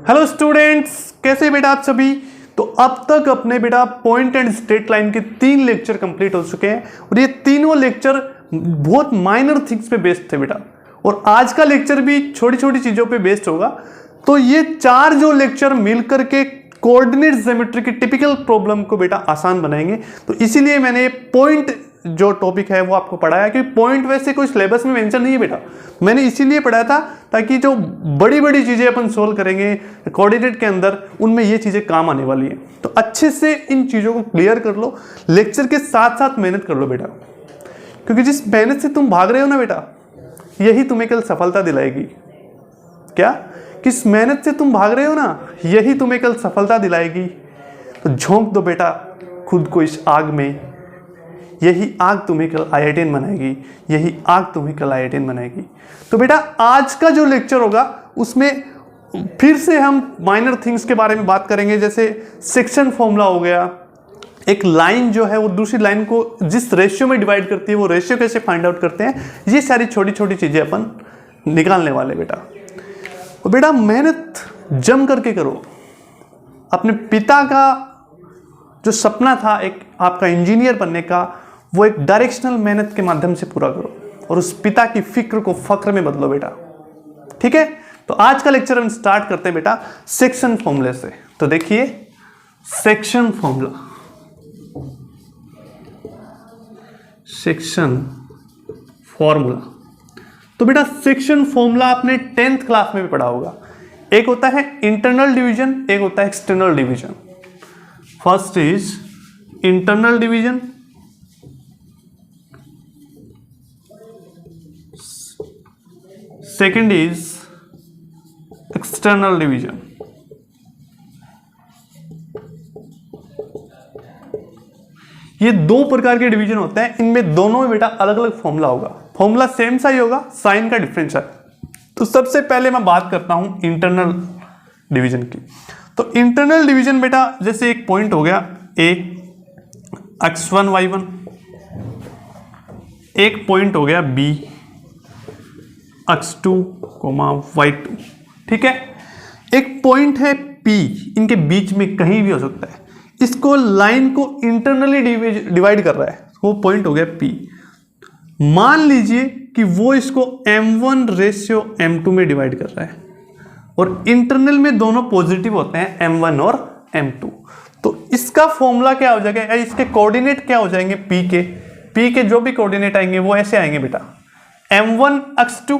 Hello students, कैसे बेटा आप सभी। तो अब तक अपने बेटा पॉइंट एंड स्ट्रेट लाइन के 3 लेक्चर कंप्लीट हो चुके हैं और ये तीनों लेक्चर बहुत माइनर थिंग्स पे बेस्ड थे बेटा, और आज का लेक्चर भी छोटी छोटी चीजों पे बेस्ड होगा। तो ये 4 जो लेक्चर मिलकर के कोऑर्डिनेट ज्योमेट्री की टिपिकल प्रॉब्लम को बेटा आसान बनाएंगे। तो इसीलिए मैंने पॉइंट जो टॉपिक है वो आपको पढ़ाया, क्योंकि पॉइंट वैसे कोई सिलेबस में मेंशन नहीं है बेटा, मैंने इसीलिए पढ़ाया था ताकि जो बड़ी बड़ी चीजें अपन सोल्व करेंगे कोऑर्डिनेट के अंदर उनमें ये चीजें काम आने वाली हैं। तो अच्छे से इन चीजों को क्लियर कर लो, लेक्चर के साथ साथ मेहनत कर लो बेटा, क्योंकि जिस मेहनत से तुम भाग रहे हो ना बेटा, यही तुम्हें कल सफलता दिलाएगी। क्या? किस मेहनत से तुम भाग रहे हो ना, यही तुम्हें कल सफलता दिलाएगी। तो झोंक दो बेटा खुद को इस आग में, यही आग तुम्हें कल IITian बनाएगी, यही आग तुम्हें कल IITian बनाएगी। तो बेटा आज का जो लेक्चर होगा उसमें फिर से हम माइनर थिंग्स के बारे में बात करेंगे, जैसे सेक्शन फॉर्मूला हो गया, एक लाइन जो है वो दूसरी लाइन को जिस रेशियो में डिवाइड करती है वो रेशियो कैसे फाइंड आउट करते हैं, ये सारी छोटी छोटी चीजें अपन निकालने वाले बेटा। और बेटा मेहनत जम करके करो, अपने पिता का जो सपना था एक आपका इंजीनियर बनने का, वो एक डायरेक्शनल मेहनत के माध्यम से पूरा करो और उस पिता की फिक्र को फक्र में बदलो बेटा। ठीक है, तो आज का लेक्चर हम स्टार्ट करते हैं बेटा सेक्शन फॉर्मूले से। तो देखिए सेक्शन फॉर्मूला, सेक्शन फॉर्मूला। तो बेटा सेक्शन फॉर्मूला आपने 10th क्लास में भी पढ़ा होगा। एक होता है इंटरनल डिवीजन, एक होता है external division. First is internal division, second is external division. ये 2 प्रकार के डिवीजन होते हैं, इनमें दोनों में बेटा अलग अलग फॉर्मूला होगा, फॉर्मूला सेम सा ही होगा, साइन का डिफरेंस है। तो सबसे पहले मैं बात करता हूं इंटरनल डिवीजन की। तो इंटरनल डिवीजन बेटा जैसे एक पॉइंट हो गया A x1 y1, एक पॉइंट हो गया B x2, y2। ठीक है, एक पॉइंट है P, इनके बीच में कहीं भी हो सकता है, इसको लाइन को इंटरनली डिवाइड कर रहा है, वो पॉइंट हो गया P। मान लीजिए कि वो इसको m1:m2 में डिवाइड कर रहा है और इंटरनल में दोनों पॉजिटिव होते हैं m1 और m2। तो इसका फॉर्मूला क्या हो जाएगा, इसके कोऑर्डिनेट क्या हो जाएंगे P के जो भी कोऑर्डिनेट आएंगे वो ऐसे आएंगे बेटा, m1 x2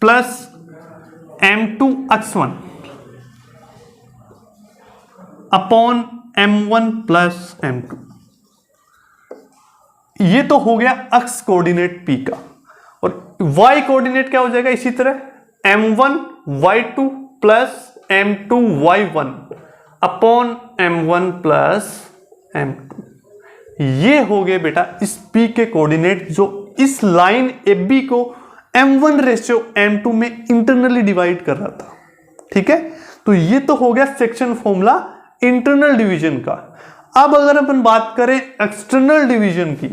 plus m2 x1 upon m1 plus m2। ये तो हो गया x कोऑर्डिनेट P का, और y कोऑर्डिनेट क्या हो जाएगा इसी तरह, m1 y2 plus m2 y1 upon m1 plus m2। ये हो गए बेटा इस P के कोऑर्डिनेट जो इस लाइन AB को m1:m2 में इंटरनली डिवाइड कर रहा था। ठीक है, तो ये तो हो गया सेक्शन फॉर्मूला इंटरनल डिवीजन का। अब अगर अपन बात करें एक्सटर्नल डिवीजन की,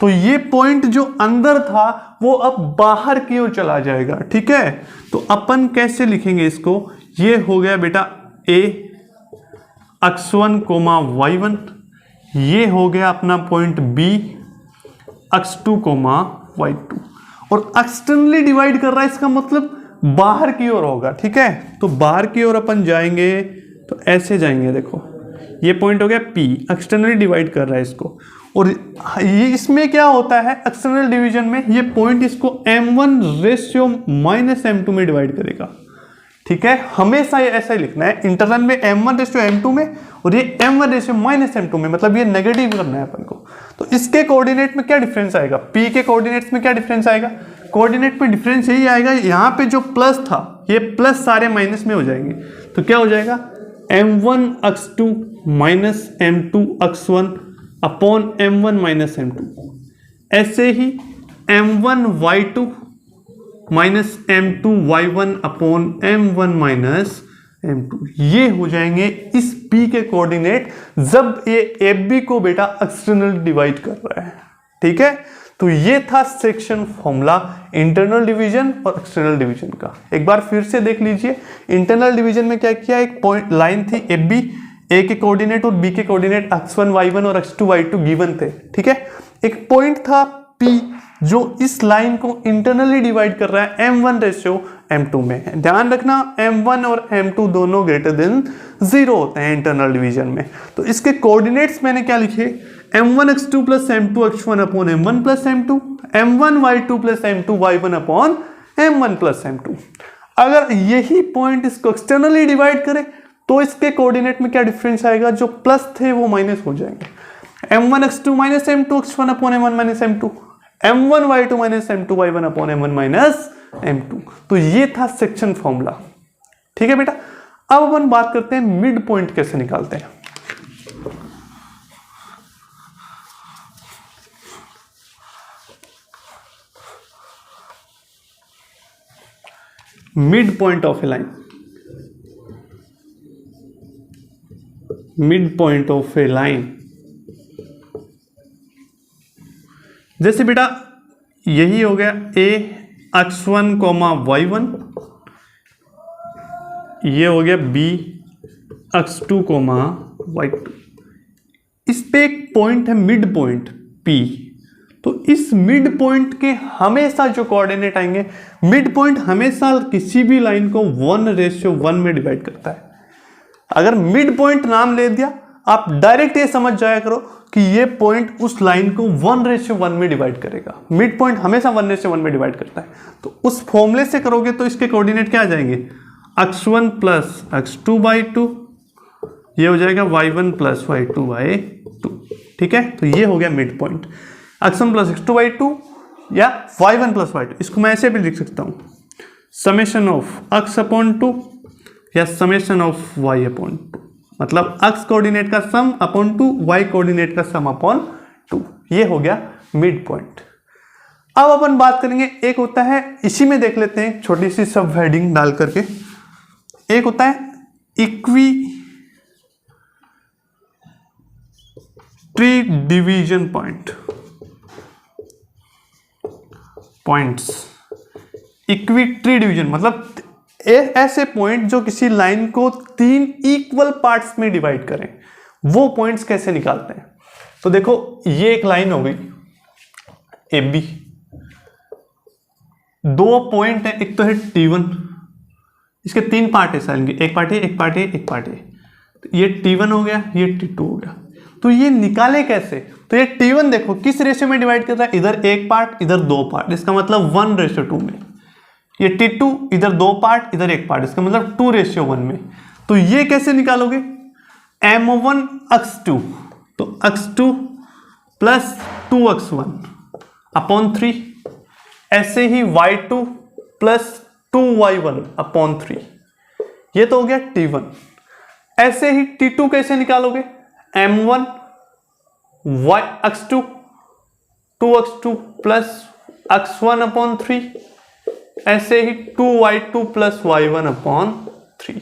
तो ये पॉइंट जो अंदर था वो अब बाहर की ओर चला जाएगा। ठीक है, तो अपन कैसे लिखेंगे इसको, ये हो गया बेटा A x1, y1, ये हो गया अपना पॉइंट B x2, y2, और एक्सटर्नली डिवाइड कर रहा है, इसका मतलब बाहर की ओर होगा। ठीक है, तो बाहर की ओर अपन जाएंगे तो ऐसे जाएंगे, देखो ये पॉइंट हो गया P, एक्सटर्नली डिवाइड कर रहा है इसको, और ये इसमें क्या होता है एक्सटर्नल डिवीजन में, ये पॉइंट इसको m1:-m2 में डिवाइड करेगा। ठीक है, हमेशा ये ऐसा ही लिखना है, इंटरनल में m1:m2 में और ये m1:-m2 में, मतलब ये नेगेटिव करना है अपन को। तो इसके कोऑर्डिनेट में क्या डिफरेंस आएगा, P के कोऑर्डिनेट्स में क्या डिफरेंस आएगा, कोऑर्डिनेट में डिफरेंस यही आएगा, यहाँ पे जो प्लस था ये प्लस सारे माइनस में हो जाएंगे, तो क्या हो जाएगा m1 x2 minus m2 x1 upon m1-m2। ऐसे ही m1 y2 minus m2 y1 upon m1-m2, ये हो जाएंगे इस P के कोऑर्डिनेट जब ये AB को बेटा एक्सटर्नल डिवाइड कर रहा है। ठीक है, तो ये था सेक्शन फॉर्मूला इंटरनल डिवीजन और एक्सटर्नल डिवीजन का। एक बार फिर से देख लीजिए, इंटरनल डिवीजन में क्या किया, एक पॉइंट लाइन थी ए बी, ए के कोऑर्डिनेट और बी के कोऑर्डिनेट x1 y1 और x2 y2 गिवन थे, ठीक है। एक पॉइंट था P जो इस लाइन को इंटरनली डिवाइड कर रहा है m1:m2 में। ध्यान रखना m1 और m2 दोनों ग्रेटर देन 0 होते हैं इंटरनल डिवीजन में। तो इसके कोऑर्डिनेट्स मैंने क्या लिखे, m1x2 plus m2 x1 upon m1 plus m2, m1 y2 plus m2 y1 upon m1 plus m2। अगर यही पॉइंट इसको एक्सटर्नली डिवाइड करे तो इसके कोऑर्डिनेट में क्या डिफरेंस आएगा, जो प्लस थे वो माइनस हो जाएंगे। m1x2 minus m2 x1 upon m1 minus m2, m1 y2 minus m2 y1 upon m1 minus m2। तो ये था सेक्शन फॉर्मूला, ठीक है बेटा। अब अपन बात करते हैं मिड पॉइंट कैसे निकालते हैं। Mid point of a line, mid point of a line, जैसे बेटा यही हो गया a x1 y1, ये हो गया b x2 y2। इस पे एक पॉइंट है मिड पॉइंट P। तो इस मिड पॉइंट के हमेशा जो कोऑर्डिनेट आएंगे, मिड पॉइंट हमेशा किसी भी लाइन को 1:1 में डिवाइड करता है। अगर मिड पॉइंट नाम ले दिया, आप डायरेक्ट ये समझ जाया करो कि ये पॉइंट उस लाइन को 1:1 में डिवाइड करेगा। मिड पॉइंट हमेशा 1:1 में डिवाइड करता है। तो उस फॉर्मूले से करोगे तो इसके कोऑर्डिनेट क्या आ जाएंगे, x1 प्लस x2/2, ये हो जाएगा y1 प्लस y2/2, ठीक है। तो ये हो गया mid point, x1 plus x2/2 या y1 प्लस y2। इसको मैं ऐसे भी लिख सकता हूं, समेशन ऑफ x अपॉन 2 या समेशन ऑफ y अपॉन 2, मतलब x कोऑर्डिनेट का सम अपॉन 2, y कोऑर्डिनेट का सम अपॉन 2। ये हो गया मिड पॉइंट। अब अपन बात करेंगे, एक होता है, इसी में देख लेते हैं छोटी सी सब हेडिंग डाल करके, एक होता है इक्विट्री डिवीजन पॉइंट्स। इक्विट्री डिवीजन मतलब ऐसे पॉइंट जो किसी लाइन को 3 इक्वल पार्ट्स में डिवाइड करें, वो पॉइंट्स कैसे निकालते हैं। तो देखो ये एक लाइन हो गई ए बी, दो पॉइंट है, एक तो है T1, इसके 3 पार्ट है साइन के, एक पार्ट है, एक पार्ट है, एक पार्ट है। तो ये T1 हो गया, ये T2 हो गया। तो ये निकाले कैसे, तो ये T1 देखो किस रेशियो में डिवाइड कर रहा है, इधर एक पार्ट इधर 2 पार्ट, इसका मतलब 1:2 में। ये T2 इधर 2 पार्ट इधर एक पार्ट, इसका मतलब 2:1 में। तो ये कैसे निकालोगे, m1x2, तो x2 प्लस 2x1 अपॉन 3, ऐसे ही y2 प्लस 2y1 अपॉन 3, ये तो हो गया T1। ऐसे ही T2 कैसे निकालोगे, m1 x2 2x2 plus x1 upon 3, ऐसे ही 2y2 प्लस y1 अपॉन 3।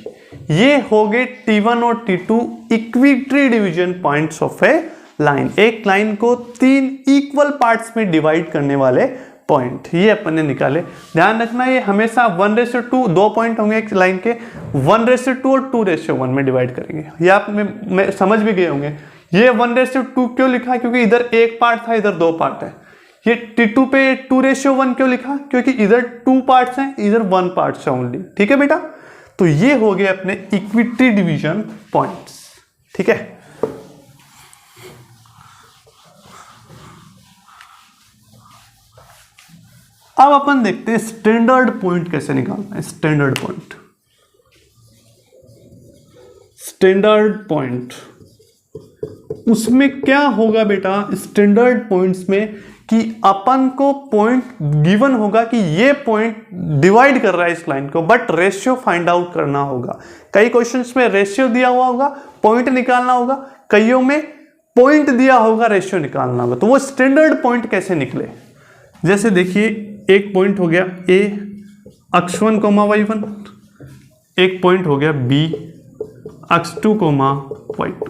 ये हो गए T1 और T2 इक्विट्री division points of a line. एक लाइन को 3 इक्वल पार्ट्स में डिवाइड करने वाले पॉइंट, ये अपन ने निकाले। ध्यान रखना ये हमेशा 1:2, 2 पॉइंट होंगे एक लाइन के, 1:2 और 2:1 में डिवाइड करेंगे। ये आप में समझ भी गए होंगे। ये 1:2 क्यों लिखा, क्योंकि इधर एक पार्ट था इधर 2 पार्ट है। ये T2 पे 2:1 क्यों लिखा, क्योंकि इधर 2 पार्ट्स हैं इधर 1 पार्ट है ओनली, ठीक है बेटा। तो ये हो गए अपने इक्विटी डिवीजन पॉइंट्स, ठीक है। अब अपन देखते हैं स्टैंडर्ड पॉइंट कैसे निकालना है। स्टैंडर्ड पॉइंट उसमें क्या होगा बेटा, स्टैंडर्ड पॉइंट्स में कि अपन को पॉइंट गिवन होगा कि ये पॉइंट डिवाइड कर रहा है इस लाइन को, बट रेशियो फाइंड आउट करना होगा। कई क्वेश्चंस में रेशियो दिया हुआ होगा, पॉइंट निकालना होगा, कईयों में पॉइंट दिया होगा, रेशियो निकालना होगा। तो वो स्टैंडर्ड पॉइंट कैसे निकले, जैसे देखिए एक पॉइंट हो गया a x1, y1, एक पॉइंट हो गया b x2, y2,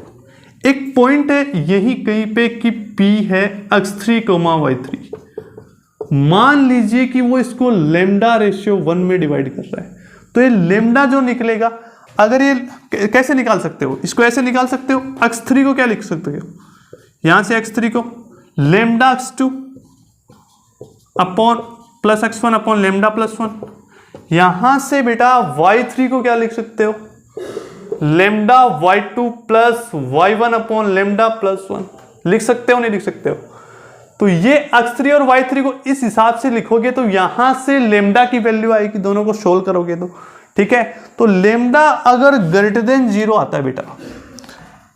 एक पॉइंट है यही कहीं पे कि p है x3, y3, मान लीजिए कि वो इसको लेमडा रेशियो 1 में डिवाइड कर रहा है, तो ये लेमडा जो निकलेगा, अगर ये कैसे निकाल सकते हो, इसको ऐसे निकाल सकते हो, x3 को क्या लिख सकते हो, यहां से x3 को lambda x2 upon plus x1 upon lambda plus 1, यहां से बेटा y3 को क्या लिख सकते हो, lambda y2 plus y1 upon lambda plus 1, लिख सकते हो नहीं लिख सकते हो। तो ये x3 और y3 को इस हिसाब से लिखोगे तो यहां से लेमडा की वैल्यू आएगी, दोनों को सोल्व करोगे तो, ठीक है। तो लेमडा अगर ग्रेटर देन 0 आता है बेटा,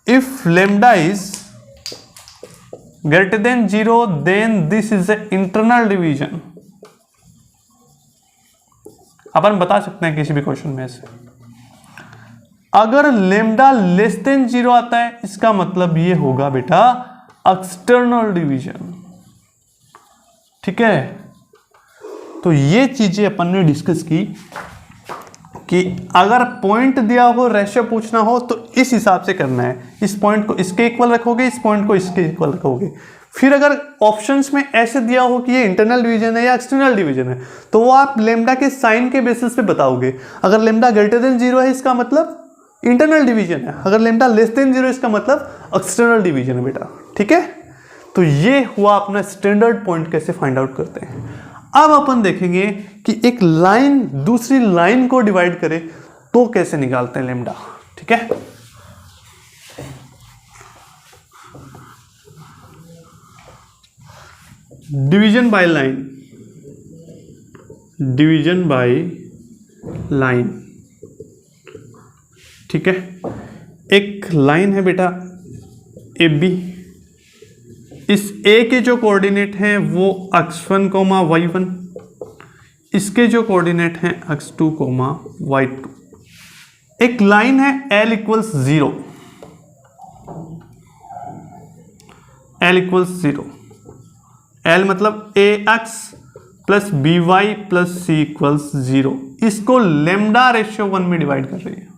if lambda is greater than 0 then this is a internal division. अपन बता सकते हैं किसी भी क्वेश्चन में से, अगर लेमडा लेस देन 0 आता है इसका मतलब ये होगा बेटा एक्सटर्नल डिवीजन, ठीक है। तो ये चीजें अपन ने डिस्कस की कि अगर पॉइंट दिया हो, रेशियो पूछना हो तो इस हिसाब से करना है, इस पॉइंट को इसके इक्वल रखोगे, इस पॉइंट को इसके इक्वल रखोगे। फिर अगर ऑप्शंस में ऐसे दिया हो कि ये इंटरनल डिवीजन है या एक्सटर्नल डिवीजन है, तो वो आप लेमडा के साइन के बेसिस पे बताओगे। अगर लेमडा ग्रेटर देन 0 है इसका मतलब इंटरनल डिवीजन है, अगर लेमडा लेस देन 0 इसका मतलब एक्सटर्नल डिवीजन है बेटा, ठीक है। तो ये हुआ अपना स्टैंडर्ड पॉइंट कैसे फाइंड आउट करते हैं। अब अपन देखेंगे कि एक लाइन दूसरी लाइन को डिवाइड करे तो कैसे निकालते हैं लेमडा, ठीक है। Division by line, division by line, ठीक है। एक लाइन है बेटा ए बी, इस ए के जो कोऑर्डिनेट हैं वो x1, y1, इसके जो कोऑर्डिनेट हैं x2, y2। एक लाइन है L equals 0, L equals 0, L मतलब ax plus b y plus c equals 0, इसको लेमडा रेशियो 1 में डिवाइड कर रही है,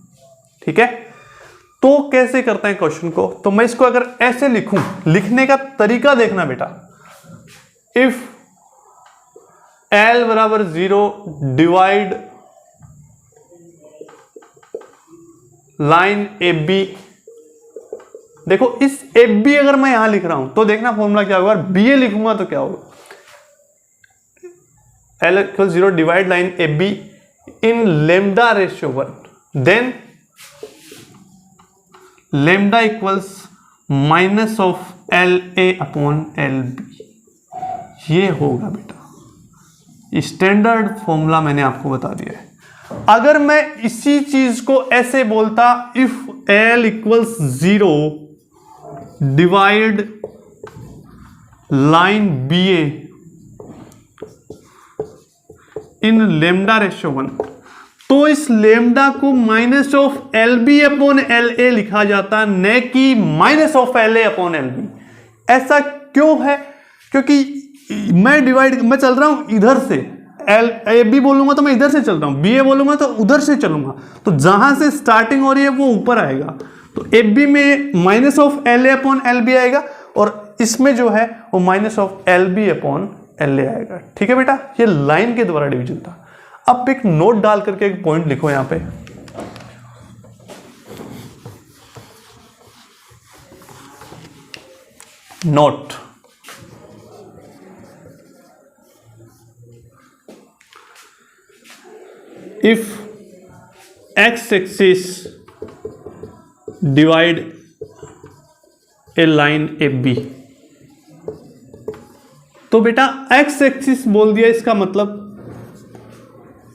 ठीक है। तो कैसे करते हैं क्वेश्चन को, तो मैं इसको अगर ऐसे लिखूं, लिखने का तरीका देखना बेटा, इफ L बराबर 0 डिवाइड लाइन ए बी, देखो इस ए बी अगर मैं यहां लिख रहा हूं तो देखना फॉर्मूला क्या होगा, बी ए लिखूंगा तो क्या होगा, L equal 0 divide line A B in lambda ratio 1, then lambda equals minus of L A upon L B, ये होगा बेटा स्टैंडर्ड फॉर्मूला, मैंने आपको बता दिया है। अगर मैं इसी चीज को ऐसे बोलता, if L equals 0 divide line B A in lambda ratio 1, तो इस लेमडा को minus of L B upon L A लिखा जाता, न कि minus of L A upon L B. ऐसा क्यों है, क्योंकि मैं चल रहा हूं इधर से, एल ए बी बोलूंगा तो मैं इधर से चल रहा हूं, बी ए बोलूंगा तो उधर से चलूंगा, तो जहां से स्टार्टिंग हो रही है वो ऊपर आएगा, तो ए बी में minus of L A upon L B आएगा, और इसमें जो है वो minus of L B upon L A आएगा, ठीक है बेटा। ये लाइन के द्वारा डिवीजन था। अब एक नोट डाल करके एक पॉइंट लिखो यहां पे, note, if X axis divide A line A B, तो बेटा एक्स एक्सिस बोल दिया, इसका मतलब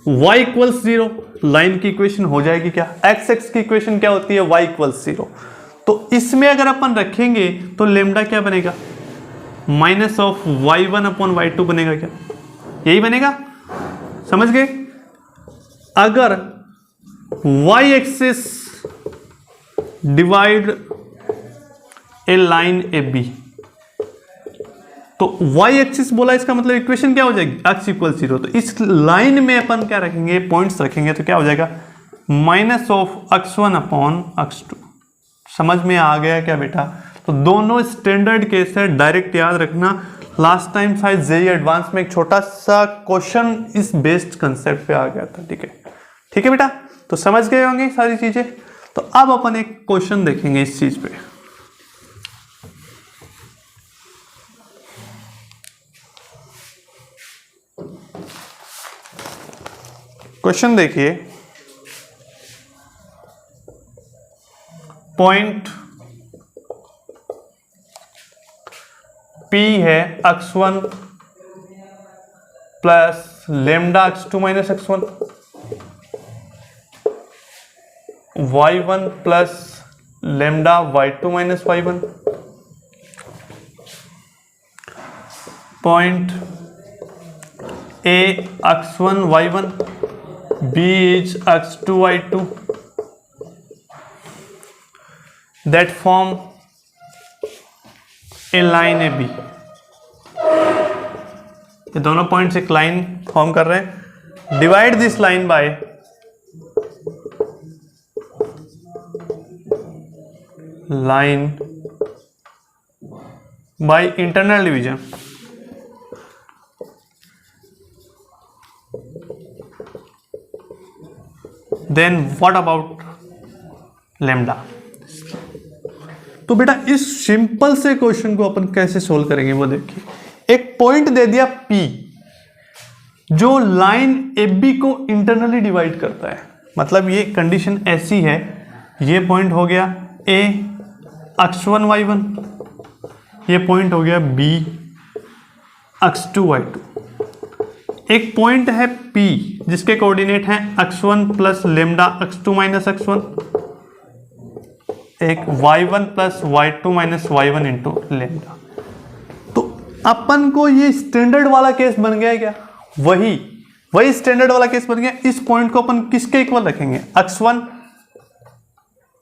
y इक्वल्स 0, लाइन की इक्वेशन हो जाएगी क्या, एक्स एक्स की इक्वेशन क्या होती है, y इक्वल्स 0। तो इसमें अगर अपन रखेंगे तो लेमडा क्या बनेगा, minus of y1 upon y2 बनेगा, क्या यही बनेगा, समझ गए। अगर y axis divide A line A B, तो y एक्सिस बोला, इसका मतलब इक्वेशन क्या हो जाएगी, x इक्वल 0। तो इस लाइन में अपन क्या रखेंगे, पॉइंट्स रखेंगे, तो क्या हो जाएगा, minus of x1 upon x2। समझ में आ गया क्या बेटा। तो दोनों स्टैंडर्ड केस है, डायरेक्ट याद रखना, लास्ट टाइम शायद जेईई एडवांस में एक छोटा सा क्वेश्चन इस बेस्ड कंसेप्ट पे आ गया था। ठीक है, ठीक है बेटा, तो समझ गए होंगे सारी चीजें। तो अब अपन एक क्वेश्चन देखेंगे इस चीज पे। क्वेश्चन देखिए, पॉइंट P है x1 plus lambda x2 minus x1, y1 plus lambda y2 minus y1, point A x1 y1, B is x2 y2 that form a line AB। ये दोनों पॉइंट्स एक लाइन फॉर्म कर रहे हैं। Divide this line by internal division. Then what about lambda. तो बेटा इस simple से क्वेश्चन को अपन कैसे सोल्व करेंगे वो देखिए। एक पॉइंट दे दिया P जो लाइन AB को इंटरनली डिवाइड करता है, मतलब ये कंडीशन ऐसी है, ये पॉइंट हो गया A x1 y1, ये पॉइंट हो गया B x2 y2। एक पॉइंट है P जिसके कोऑर्डिनेट हैं x1 plus lambda x2 minus x1, एक y1 plus y2 minus y1 into lambda. तो अपन को ये स्टैंडर्ड वाला केस बन गया क्या? वही स्टैंडर्ड वाला केस बन गया। इस पॉइंट को अपन किसके इक्वल रखेंगे? x1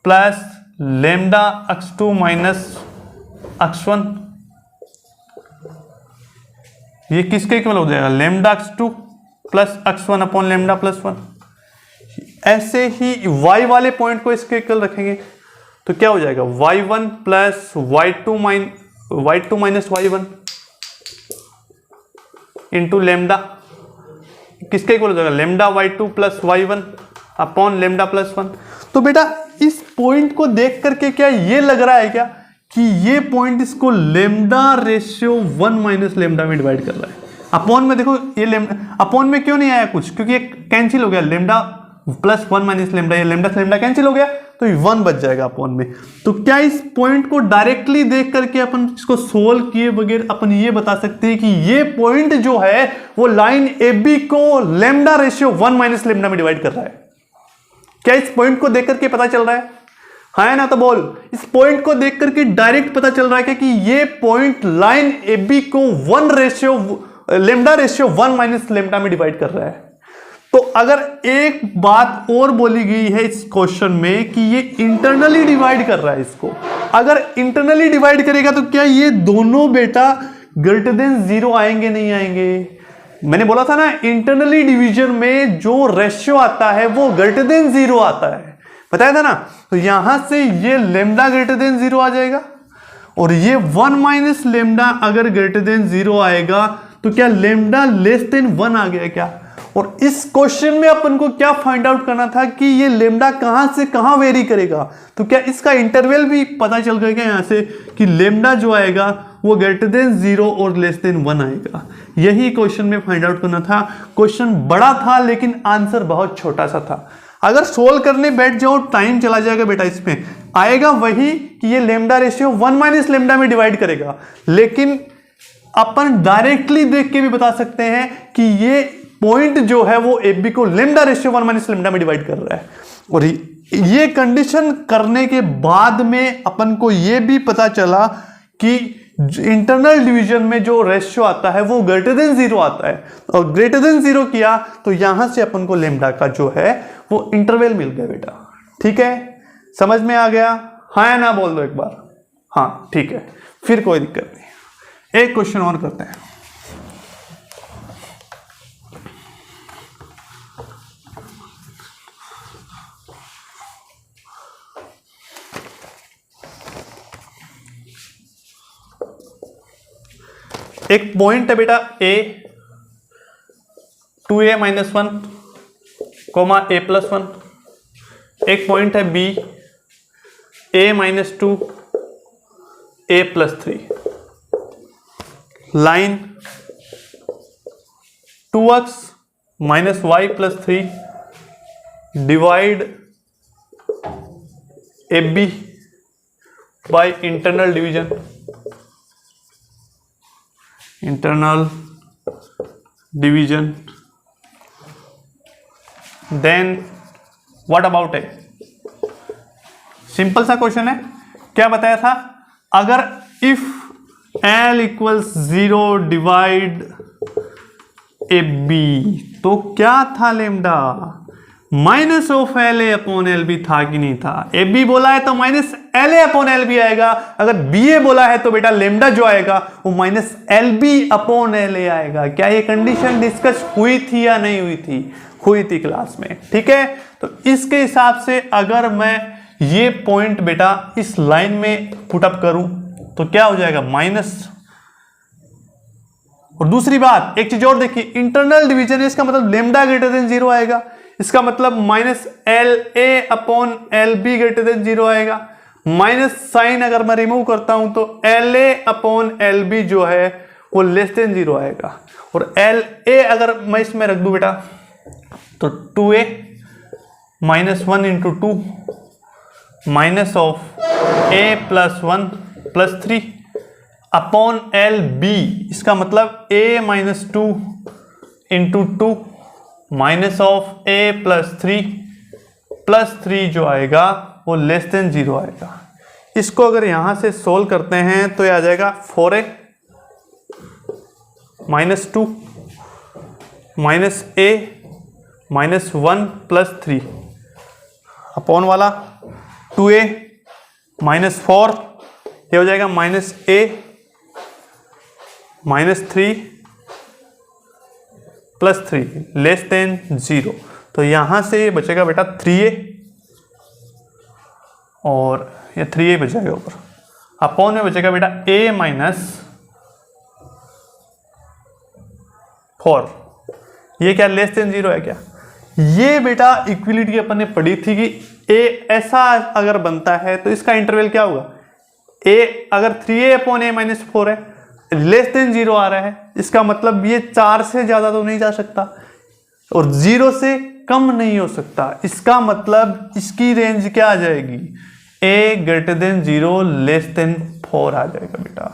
plus lambda x2 minus x1, ये किसके इक्वल हो जाएगा? Lambda x2 plus x1 upon lambda plus 1। ऐसे ही y वाले पॉइंट को इसके इक्वल रखेंगे तो क्या हो जाएगा? y1 plus y2 minus y1 into lambda, किसके इक्वल हो जाएगा? Lambda y2 plus y1 upon lambda plus 1। तो बेटा इस पॉइंट को देख करके क्या ये लग रहा है क्या कि ये पॉइंट इसको लेमडा रेशियो 1 माइनस लेमडा में डिवाइड कर रहा है? अपॉन में देखो, ये लेमडा अपॉन में क्यों नहीं आया कुछ, क्योंकि ये कैंसिल हो गया, लेमडा प्लस 1 माइनस लेमडा, ये लेमडा से लेमडा कैंसिल हो गया तो 1 बच जाएगा अपॉन में। तो क्या इस पॉइंट को डायरेक्टली देख करके अपन इसको सोल्व किए बगैर अपन ये बता सकते हैं कि ये पॉइंट जो है वो लाइन AB को लेमडा रेशियो 1 माइनस लेमडा में डिवाइड कर रहा है? क्या इस पॉइंट को देख करके पता चल रहा है? हाँ ना? तो बोल, इस पॉइंट को देख करके डायरेक्ट पता चल रहा है कि ये पॉइंट लाइन AB को लेमडा रेशियो 1 माइनस लेमडा में डिवाइड कर रहा है। तो अगर एक बात और बोली गई है इस क्वेश्चन में कि ये इंटरनली डिवाइड कर रहा है इसको, अगर इंटरनली डिवाइड करेगा तो क्या ये दोनों बेटा ग्रेटर देन 0 आएंगे? नहीं आएंगे। मैंने बोला था ना, इंटरनली डिवीजन में जो रेशियो आता है वो ग्रेटर देन 0 आता है, बताया था ना। तो यहां से ये लेमडा ग्रेटर देन 0 आ जाएगा और ये 1 माइनस लेमडा अगर ग्रेटर देन 0 आएगा तो क्या लेमडा लेस देन 1 आ गया क्या? और इस क्वेश्चन में अपन को क्या फाइंड आउट करना था कि ये लेमडा कहां से कहां वेरी करेगा। तो क्या इसका इंटरवल भी पता चल गया क्या यहां से कि लेमडा जो आएगा वो ग्रेटर देन 0 और लेस देन 1 आएगा? यही क्वेश्चन में फाइंड आउट करना था। क्वेश्चन बड़ा था लेकिन आंसर बहुत छोटा सा था। अगर सोल्व करने बैठ जाओ टाइम चला जाएगा बेटा, इसमें आएगा वही कि ये लेमडा रेशियो 1 माइनस लेमडा में डिवाइड करेगा, लेकिन अपन डायरेक्टली देख के भी बता सकते हैं कि ये पॉइंट जो है वो AB को लेमडा रेशियो 1 माइनस लेमडा में डिवाइड कर रहा है। और ये कंडीशन करने के बाद में अपन को ये भी पता चला कि इंटरनल डिवीजन में जो रेशियो आता है वो ग्रेटर देन 0 आता है, और ग्रेटर देन 0 किया तो यहां से अपन को लेमडा का जो है वो इंटरवल मिल गया बेटा। ठीक है, समझ में आ गया? हाँ या ना बोल दो एक बार। हाँ ठीक है, फिर कोई दिक्कत नहीं। एक क्वेश्चन और करते हैं। एक पॉइंट है बेटा A 2a minus 1 comma a plus 1, एक पॉइंट है B a minus 2 a plus 3, line 2x minus y plus 3 divide AB by internal division, then what about A. Simple सा क्वेश्चन है, क्या बताया था, अगर if L equals 0 divide A B तो क्या था lambda, minus of L A upon L B था कि नहीं था। ए बी बोला है तो minus L A upon L B आएगा, अगर बी ए बोला है तो बेटा लेमडा जो आएगा वो minus L B upon L A आएगा। क्या ये कंडीशन डिस्कस हुई थी या नहीं हुई थी? हुई थी क्लास में, ठीक है। तो इसके हिसाब से अगर मैं ये पॉइंट बेटा इस लाइन में पुटअप करूं तो क्या हो जाएगा, माइनस। और दूसरी बात, एक चीज और देखिए, इंटरनल डिवीजन है, इसका मतलब लेमडा ग्रेटर देन 0 आएगा, इसका मतलब minus L A upon L be greater than 0 आएगा। माइनस साइन अगर मैं रिमूव करता हूं तो L A upon L B जो है वो लेस देन 0 आएगा। और एल ए अगर मैं इसमें रख दूं बेटा तो 2a minus 1 into 2 minus of a plus 1 plus 3 upon L B, इसका मतलब a minus 2 into 2 minus of a plus 3 जो आएगा वो लेस देन 0 आएगा। इसको अगर यहां से सोल्व करते हैं तो ये आ जाएगा 4a minus 2 minus a minus 1 plus 3 upon वाला 2a माइनस 4, ये हो जाएगा minus a minus 3 plus 3 less than 0। तो यहां से ये बचेगा बेटा 3a और ये 3a बच जाएगा ऊपर, अपॉन में बचेगा बेटा a माइनस 4। ये क्या लेस देन 0 है क्या? ये बेटा इक्विलिटी अपन ने पढ़ी थी कि a ऐसा अगर बनता है तो इसका इंटरवल क्या होगा, a अगर 3a अपॉन a माइनस 4 है, लेस देन 0 आ रहा है, इसका मतलब ये 4 से ज्यादा तो नहीं जा सकता और 0 से कम नहीं हो सकता। इसका मतलब इसकी रेंज क्या आ जाएगी, a greater than 0 less than 4 आ जाएगा बेटा।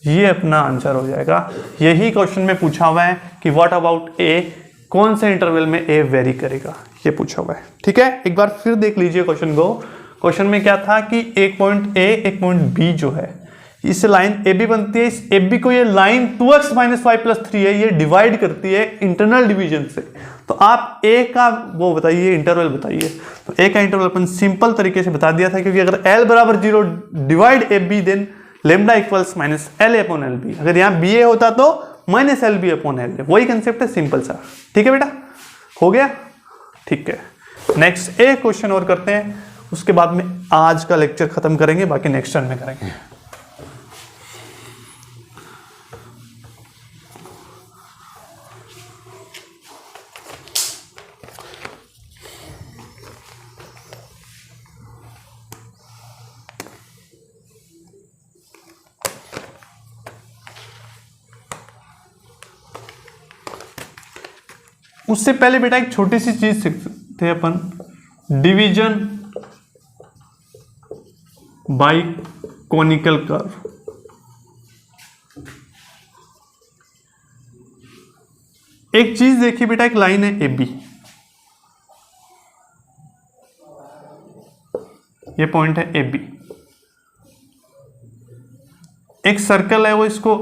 ये अपना आंसर हो जाएगा। यही क्वेश्चन में पूछा हुआ है कि व्हाट अबाउट a, कौन से इंटरवल में a वेरी करेगा, ये पूछा हुआ है, ठीक है। एक बार फिर देख लीजिए क्वेश्चन को। क्वेश्चन में क्या था कि एक पॉइंट a एक पॉइंट b जो है, इससे लाइन AB बनती है, इस AB को ये लाइन 2x माइनस 5 प्लस 3 है, ये डिवाइड करती है इंटरनल डिवीजन से। तो आप A का वो बताइए, इंटरवल बताइए। तो A का इंटरवल अपन सिंपल तरीके से बता दिया था, क्योंकि अगर L बराबर 0 divide AB then lambda equals minus L A upon L B. अगर यहाँ BA होता तो minus L B upon L A, वही कंसेप्ट है, सिंपल सा, ठीक है बेटा, हो गया, ठीक है। नेक्स्ट एक क्वेश्चन और करते हैं, उसके बाद में आज का लेक्चर खत्म करेंगे, बाकी नेक्स्ट टर्न में करेंगे। उससे पहले बेटा एक छोटी सी चीज सीखते हैं अपन, डिवीजन बाय कोनिकल कर्व। एक चीज देखिए बेटा, एक लाइन है AB, ये पॉइंट है AB, एक सर्कल है वो इसको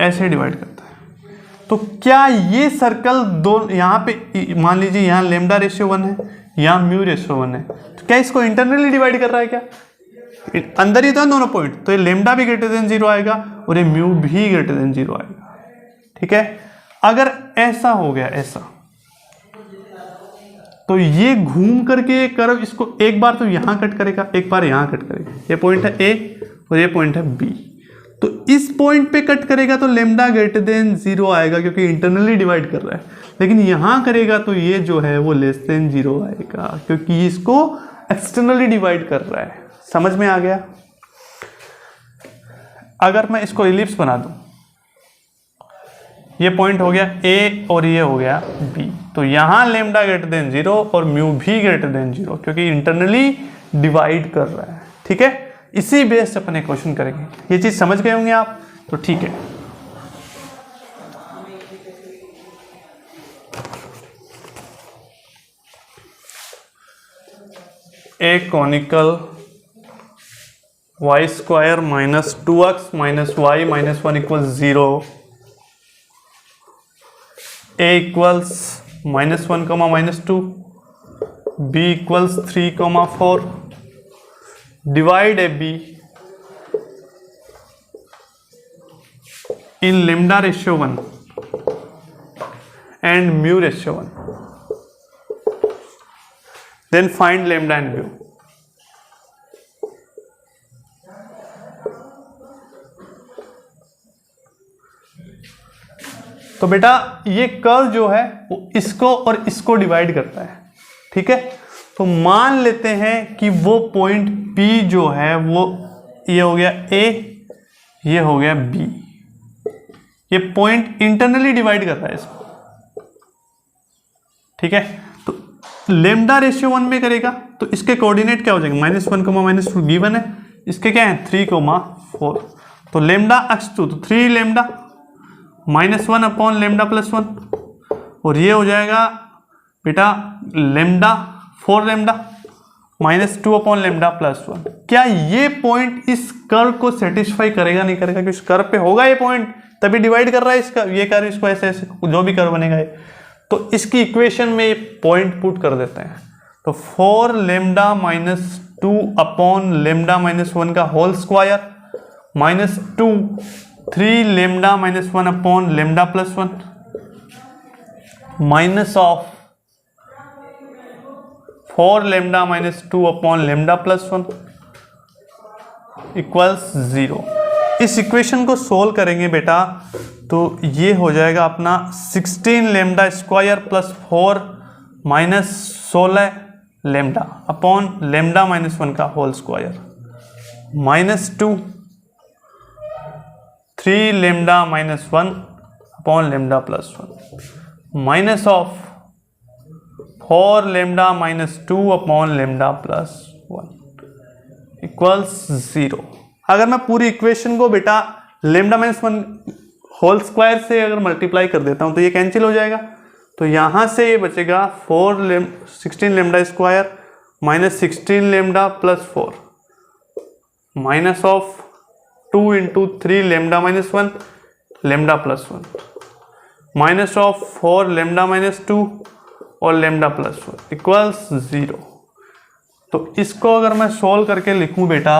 ऐसे डिवाइड करता है। तो क्या ये सर्कल दो, यहां पे मान लीजिए यहाँ लेमडा रेशियो 1 है, यहाँ म्यू रेशियो 1 है, तो क्या इसको इंटरनली डिवाइड कर रहा है क्या? अंदर ही तो है दोनों पॉइंट, तो ये लेमडा भी ग्रेटर देन 0 आएगा और ये म्यू भी ग्रेटर देन 0 आएगा, ठीक है। अगर ऐसा हो गया, ऐसा, तो ये घूम करके कर्व इसको एक बार तो यहां कट करेगा, एक बार यहां कट करेगा। ये पॉइंट है A और ये पॉइंट है B। तो इस पॉइंट पे कट करेगा तो लेमडा ग्रेटर देन 0 आएगा क्योंकि इंटरनली डिवाइड कर रहा है, लेकिन यहाँ करेगा तो ये जो है वो लेस देन 0 आएगा क्योंकि इसको एक्सटर्नली डिवाइड कर रहा है। समझ में आ गया? अगर मैं इसको इलिप्स बना दूं, ये पॉइंट हो गया ए और ये हो गया बी, तो यहाँ लेमडा ग्रेटर देन 0 और म्यू भी ग्रेटर देन 0 क्योंकि इंटरनली डिवाइड कर रहा है। ठीक है, इसी बेस से अपने क्वेश्चन करेंगे। ये चीज समझ गए होंगे आप? तो ठीक है, a conical y square minus 2x minus y minus 1 equals 0, a equals -1 -2, b equals 3 4, divide AB in lambda ratio 1 and mu ratio 1, then find lambda and mu. तो बेटा ये कर्व जो है वो इसको और इसको डिवाइड करता है। ठीक है, तो मान लेते हैं कि वो पॉइंट P जो है वो ये हो गया A, ये हो गया B, ये पॉइंट इंटरनली डिवाइड कर रहा है इसको। ठीक है, तो लेमडा रेशियो 1 में करेगा तो इसके कोऑर्डिनेट क्या हो जाएंगे, -1 -2 गिवन है, इसके क्या है 3 4, तो लेमडा अक्स 2 तो 3 लेमडा -1 अपॉन लेमडा प्लस 1, और ये हो जाएगा बेटा lambda 4 lambda -2 upon lambda plus 1। क्या ये पॉइंट इस कर्व को सेटिस्फाई करेगा? नहीं करेगा, क्योंकि इस कर्व पे होगा ये पॉइंट, तभी डिवाइड कर रहा है इसका, ये कर्व इसको ऐसे ऐसे जो भी कर्व बनेगा ये। तो इसकी इक्वेशन में ये पॉइंट पुट कर देते हैं, तो 4 लेमडा -2 अपॉन लेमडा -1 का whole square -2 3 lambda -1 upon lambda plus 1 minus of 4 lambda -2 upon lambda plus 1 equals 0। इस इक्वेशन को सोल्व करेंगे बेटा तो ये हो जाएगा अपना 16 lambda square plus 4 minus 16 lambda upon lambda -1 का whole square -2 3 lambda -1 upon lambda plus 1 minus of 4 lambda -2 upon lambda plus 1 equals 0। अगर मैं पूरी इक्वेशन को बेटा लेमडा -1 होल स्क्वायर से अगर मल्टीप्लाई कर देता हूं तो ये कैंसिल हो जाएगा, तो यहां से ये बचेगा 16 lambda square minus 16 lambda plus 4 minus of 2 into 3 lambda -1 lambda plus 1 minus of 4 lambda -2 और लेमडा प्लस 1 इक्वल्स 0। तो इसको अगर मैं सॉल्व करके लिखूं बेटा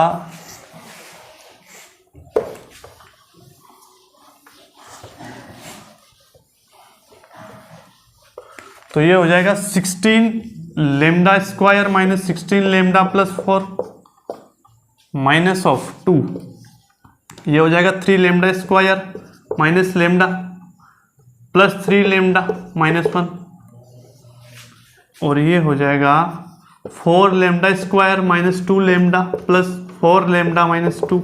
तो ये हो जाएगा 16 lambda square minus 16 lambda plus 4 minus of 2, ये हो जाएगा 3 lambda square minus lambda plus 3 lambda -1, और ये हो जाएगा 4 lambda square minus 2 lambda plus 4 lambda -2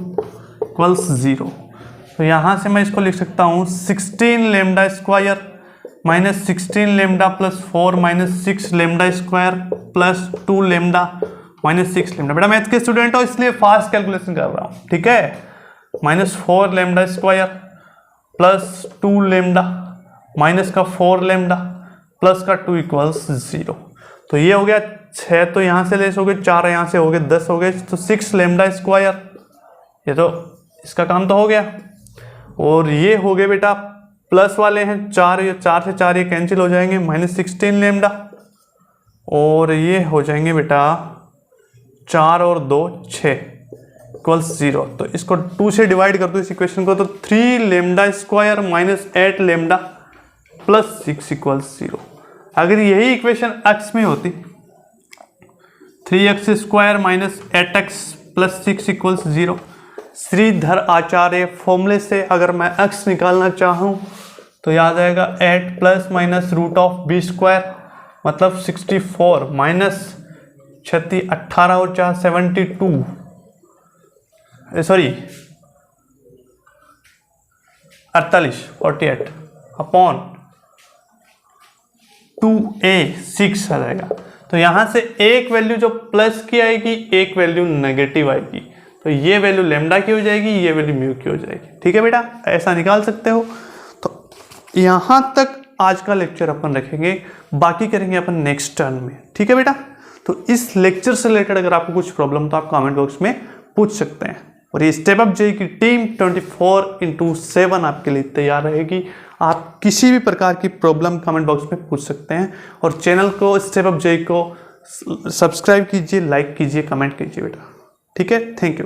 equals 0। तो यहाँ से मैं इसको लिख सकता हूँ 16 lambda square minus 16 lambda plus 4 minus 6 lambda square plus 2 lambda minus 6 lambda. बेटा मैथ के स्टूडेंट हो इसलिए फास्ट कैलकुलेशन कर रहा हूँ, ठीक है। -4 lambda square plus 2 lambda minus का 4 लेमडा प्लस का 2 इक्वल्स 0। तो ये हो गया 6, तो यहाँ से लेस हो गए 4, यहाँ से हो गए 10 हो गए, तो 6 लेमडा स्क्वायर, ये तो इसका काम तो हो गया। और ये हो गए बेटा प्लस वाले हैं 4, ये 4 से 4 ये कैंसिल हो जाएंगे, -16 लेमडा, और ये हो जाएंगे बेटा 4 और 2 6 इक्वल्स 0। तो इसको 2 से डिवाइड कर दो इस इक्वेशन को, तो 3 lambda square minus 8 lambda plus 6 equals 0। अगर यही इक्वेशन एक्स में होती 3x square minus 8x plus 6 equals 0, Shridhar Acharya फॉर्मूले से अगर मैं x निकालना चाहूँ तो याद आएगा 8 plus minus root of B square मतलब 64 माइनस 36 18 और 4 72 सॉरी 48 अपॉन 2a 6 आ जाएगा। तो यहाँ से एक वैल्यू जो प्लस की आएगी, एक वैल्यू नेगेटिव आएगी, तो ये वैल्यू लेमडा की हो जाएगी, ये वैल्यू म्यू की हो जाएगी। ठीक है बेटा, ऐसा निकाल सकते हो। तो यहाँ तक आज का लेक्चर अपन रखेंगे, बाकी करेंगे अपन नेक्स्ट टर्न में। ठीक है बेटा, तो इस लेक्चर से रिलेटेड अगर आपको कुछ प्रॉब्लम तो आप कमेंट बॉक्स में पूछ सकते हैं। और ये स्टेप अप जेईई की टीम 24/7 आपके लिए तैयार रहेगी। आप किसी भी प्रकार की प्रॉब्लम कमेंट बॉक्स में पूछ सकते हैं। और चैनल को स्टेप अप जेईई को सब्सक्राइब कीजिए, लाइक कीजिए, कमेंट कीजिए बेटा। ठीक है, थैंक यू।